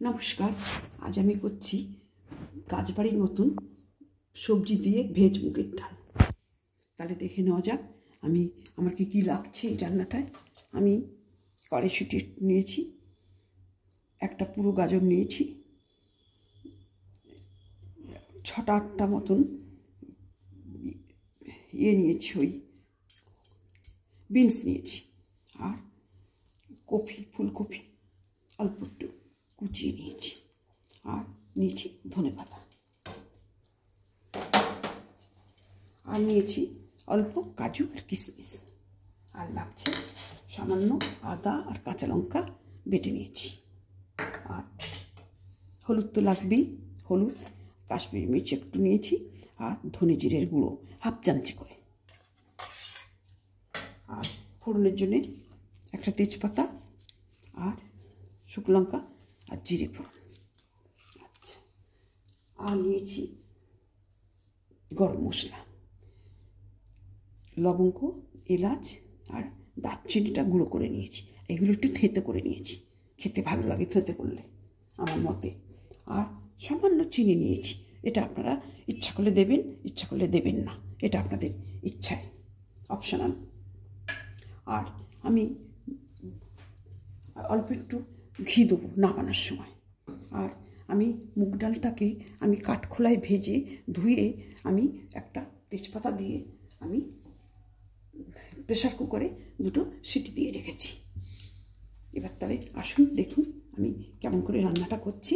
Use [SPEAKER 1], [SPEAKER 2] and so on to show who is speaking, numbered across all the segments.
[SPEAKER 1] নমস্কার। আজ আমি করছি কাজবাড়ির মতন সবজি দিয়ে ভেজ মুগের ডাল। তাহলে দেখে নেওয়া যাক আমার কি লাগছে এই রান্নাটায়। আমি কড়াইশুঁটি নিয়েছি, একটা পুরো গাজর নিয়েছি, 6-8টা মতন নিয়েছি, ওই বিনস নিয়েছি, আর ফুলকপি অল্প একটু কুচিয়ে নিয়েছি, আর নিয়েছি ধনেপাতা, আর নিয়েছি অল্প কাজু আর কিশমিশ, আর লাগছে সামান্য আদা আর কাঁচা লঙ্কা বেটে নিয়েছি, আর হলুদ তো লাগবেই, হলুদ, কাশ্মীরি মির্চ একটু নিয়েছি, আর ধনে জিরের গুঁড়ো 1/2 চামচি করে, আর ফোড়নের জন্যে একটা তেজপাতা আর শুকনো লঙ্কা আর জিরে ফোড়ন। আচ্ছা, আর নিয়েছি গরম মশলা, লবঙ্গ, এলাচ আর দারচিনিটা গুঁড়ো করে নিয়েছি। এগুলো একটু থেঁতে করে নিয়েছি, খেতে ভালো লাগে থেঁতে করলে আমার মতে। আর সামান্য চিনি নিয়েছি, এটা আপনারা ইচ্ছা করলে দেবেন, ইচ্ছা করলে দেবেন না, এটা আপনাদের ইচ্ছায়, অপশনাল। আর আমি অল্প একটু ঘি দেবো নামানোর সময়। আর আমি মুগ ডালটাকে আমি কাঠখোলায় ভেজে ধুয়ে আমি একটা তেজপাতা দিয়ে আমি প্রেশার কুকারে 2টো সিটি দিয়ে রেখেছি। এবার তাহলে আসুন দেখুন আমি কেমন করে রান্নাটা করছি।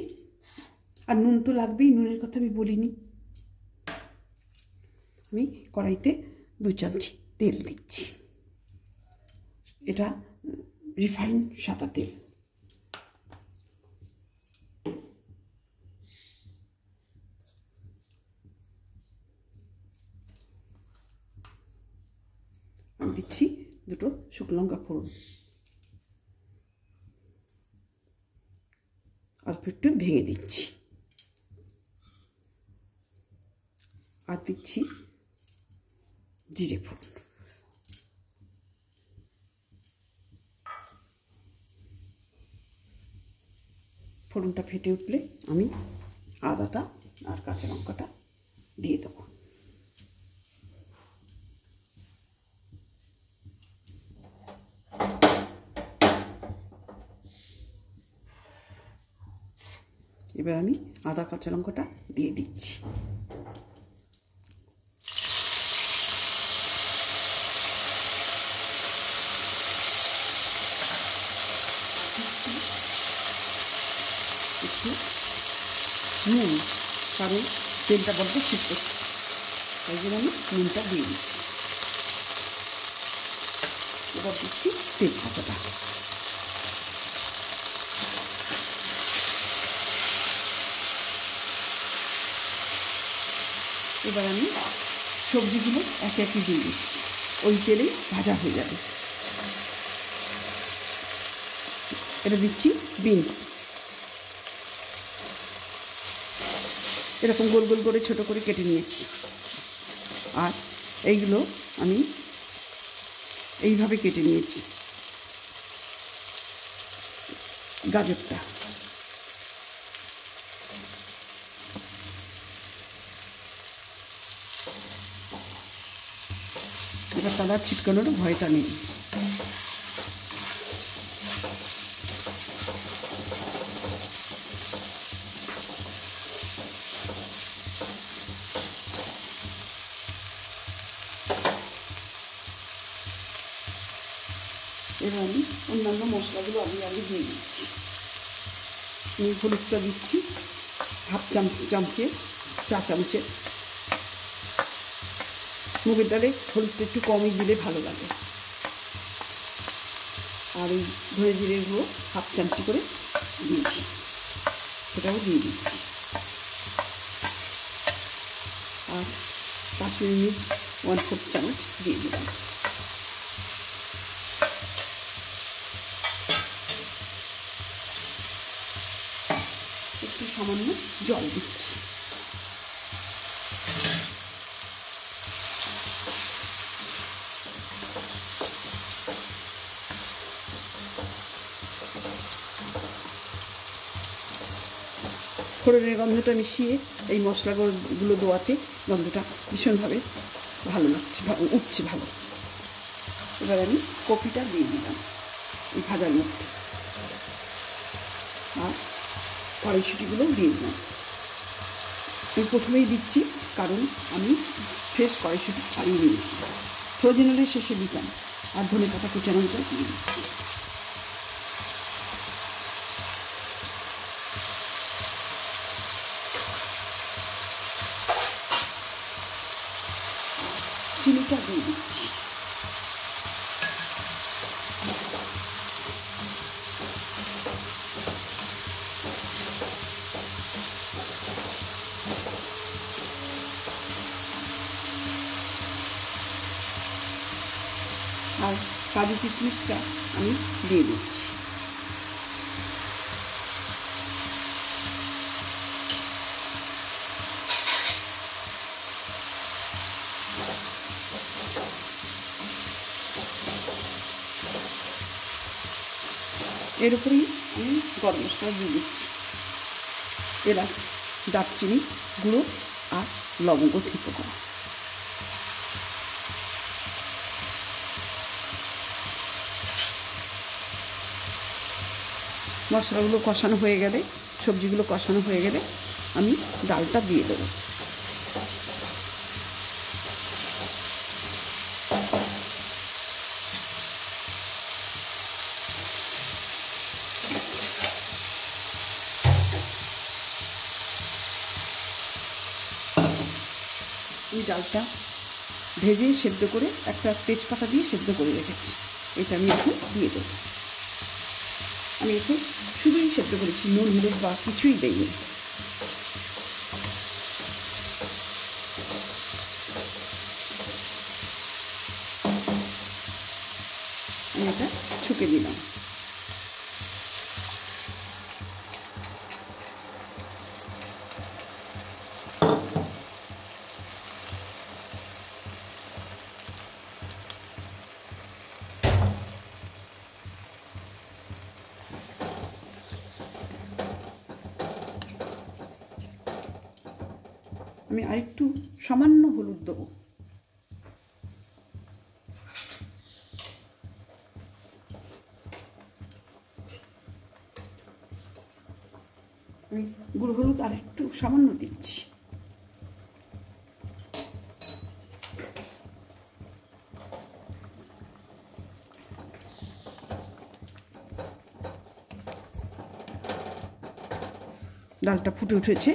[SPEAKER 1] আর নুন তো লাগবেই, নুনের কথা আমি বলিনি। আমি কড়াইতে 2 চামচি তেল দিচ্ছি, এটা রিফাইন্ড সাদা তেল। আমি দিচ্ছি 2টো শুকনো লঙ্কা ফোড়ন, অল্প একটু ভেঙে দিচ্ছি, আর দিচ্ছি জিরে ফোড়ন। ফোড়নটা ফেটে উঠলে আমি আদাটা আর কাঁচা লঙ্কাটা দিয়ে দেবো। এবার আমি আদা কাঁচা লঙ্কাটা দিয়ে দিচ্ছি। একটু নুন, কারণ তেলটা বড্ড ছিট করছে, তাই জন্য আমি নুনটা দিয়ে দিচ্ছি। এবার দিচ্ছি তেজপাতাটা, এবার আমি সবজিগুলো একে একে দিয়ে দিচ্ছি, ওই তেলেই ভাজা হয়ে যাবে। এটা দিচ্ছি বিনস, এরকম গোল গোল করে ছোটো করে কেটে নিয়েছি, আর এইগুলো আমি এইভাবে কেটে নিয়েছি। গাজরটা, এবার কালার ছিটকানোর ভয়টা নেই। এবার আমি অন্যান্য মশলাগুলো আগে দিয়ে দিচ্ছি। আমি হলুদটা দিচ্ছি 1/2 চা চামচে। মুগের ডালে হলুদটা একটু কমই দিলে ভালো লাগে। আর এই ধনে জিরে গুঁড়ো 1/2 চামচি করে দিয়েছি, সেটাও দিয়ে দিচ্ছি। আর কাশ্মীরি মির্চ 1/4 চামচ দিয়ে দিলাম। একটু সামান্য জল দিচ্ছি। ফোড়নের গন্ধটা মিশিয়ে এই মশলাগুলো দেওয়াতে গন্ধটা ভীষণভাবে ভালো লাগছে, উঠছে ভালো। এবার আমি কপিটা দিয়ে দিলাম এই ভাজার মধ্যে, আর কড়াইশুঁটিগুলো দিয়ে দিলাম। আমি প্রথমেই দিচ্ছি কারণ আমি ফ্রেশ কড়াইশুঁটি ছাড়িয়ে নিয়েছি, ফ্রোজেন হলে শেষে দিতাম। আর ধনে পাতা কুচানোটা দিয়ে দিচ্ছি। চিনিটা দিয়ে দিচ্ছি। আর কাজু কিশমিশটা আমি দিয়ে দিচ্ছি। এর উপরেই আমি গরম মশলা দিয়ে দিচ্ছি, এলাচ, দারচিনি গুঁড়ো আর লবঙ্গ থেতো করা। মশলাগুলো কষানো হয়ে গেলে, সবজিগুলো কষানো হয়ে গেলে আমি ডালটা দিয়ে দেবো। এই ডালটা ভেজে সেদ্ধ করে একটা তেজপাতা দিয়ে সেদ্ধ করে রেখেছি, এটা আমি এখন দিয়ে দেবো। আমি এতে শুধুই সেদ্ধ করেছি, নুন হলুদ বা কিছুই দেইনি। আমি এটা ছুঁকে দিলাম। আমি আরেকটু সামান্য হলুদ দেবো। আমি গুঁড়ো হলুদ আর একটু সামান্য দিচ্ছি। ডালটা ফুটে উঠেছে,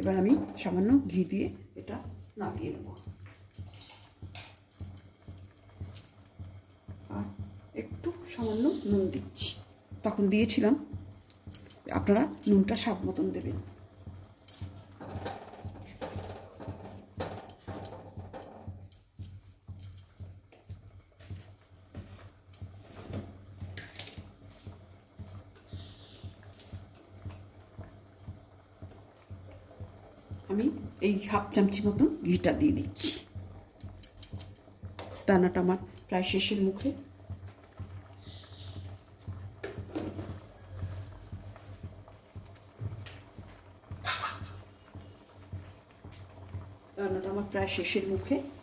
[SPEAKER 1] এবার আমি সামান্য ঘি দিয়ে এটা নামিয়ে নেব। আর একটু সামান্য নুন দিচ্ছি, তখন দিয়েছিলাম, আপনারা নুনটা স্বাদ মতন দেবেন। আমি এই হাফ চামচি মতন ঘিটা দিয়ে দিচ্ছি। রান্নাটা আমার প্রায় শেষের মুখে।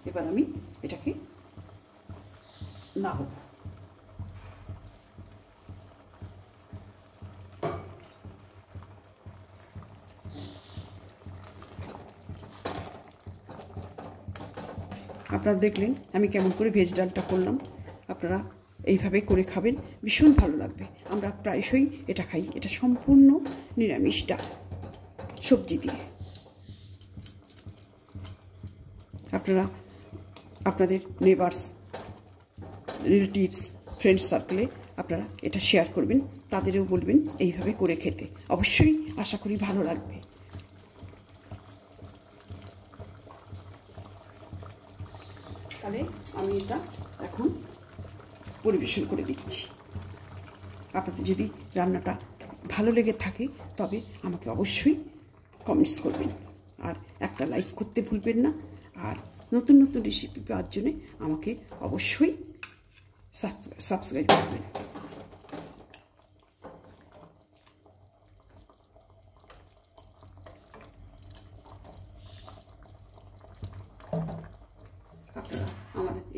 [SPEAKER 1] এবার আমি এটাকে নামাবো। আপনারা দেখলেন আমি কেমন করে ভেজ ডালটা করলাম। আপনারা এইভাবে করে খাবেন, ভীষণ ভালো লাগবে। আমরা প্রায়শই এটা খাই। এটা সম্পূর্ণ নিরামিষ ডাল, সবজি দিয়ে। আপনারা আপনাদের নেবার্স, রিলেটিভস, ফ্রেন্ডস সার্কেলে আপনারা এটা শেয়ার করবেন, তাদেরও বলবেন এইভাবে করে খেতে। অবশ্যই আশা করি ভালো লাগবে। তাহলে আমি এটা এখন পরিবেশন করে দিচ্ছি। আপনাদের যদি রান্নাটা ভালো লেগে থাকে তবে আমাকে অবশ্যই কমেন্টস করবেন, আর একটা লাইক করতে ভুলবেন না। আর নতুন নতুন রেসিপি পাওয়ার জন্য আমাকে অবশ্যই সাবস্ক্রাইব করবেন।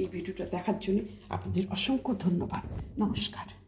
[SPEAKER 1] এই ভিডিওটা দেখার জন্য আপনাদের অসংখ্য ধন্যবাদ। নমস্কার।